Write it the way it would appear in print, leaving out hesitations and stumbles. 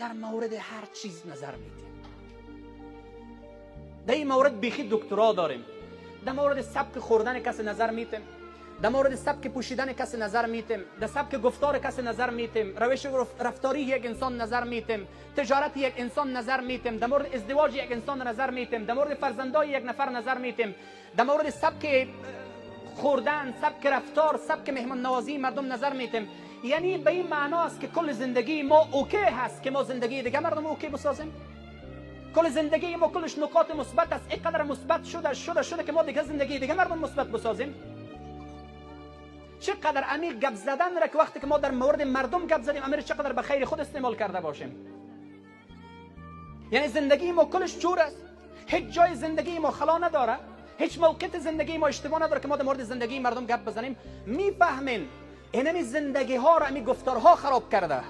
در مورد هر چیز نظر میدیم. در این مورد بیخی دکترا داریم. در مورد سبک خوردن کسی نظر میتیم، در مورد سبک پوشیدن کسی نظر میتیم، در سبک گفتار کسی نظر میتیم، روش رفتاری یک انسان نظر میتیم، تجارت یک انسان نظر میتیم، در مورد ازدواج یک انسان نظر میتیم، در مورد فرزندای یک نفر نظر میتیم، در مورد سبک خوردن، سبک رفتار، سبک مهمان نوازی مردم نظر میتیم. یعنی به این معنا است که کل زندگی ما اوکی هست که ما زندگی دیگه مردم اوکی بسازیم. کل زندگی ما کلش نکات مثبت است، اینقدر مثبت شده که ما دیگه زندگی دیگه مردم مثبت بسازیم. چقدر عمیق گپ زدن را که وقتی که ما در مورد مردم گپ زدیم امیر چقدر به خیر خود استعمال کرده باشیم. یعنی زندگی ما کلش جور است، هیچ جای زندگی ما خلا نداره، هیچ موقعیت زندگی ما اشتباه نداره که ما در مورد زندگی مردم گپ بزنیم. میفهمین اینمی زندگی ها را امی گفتارها خراب کرده.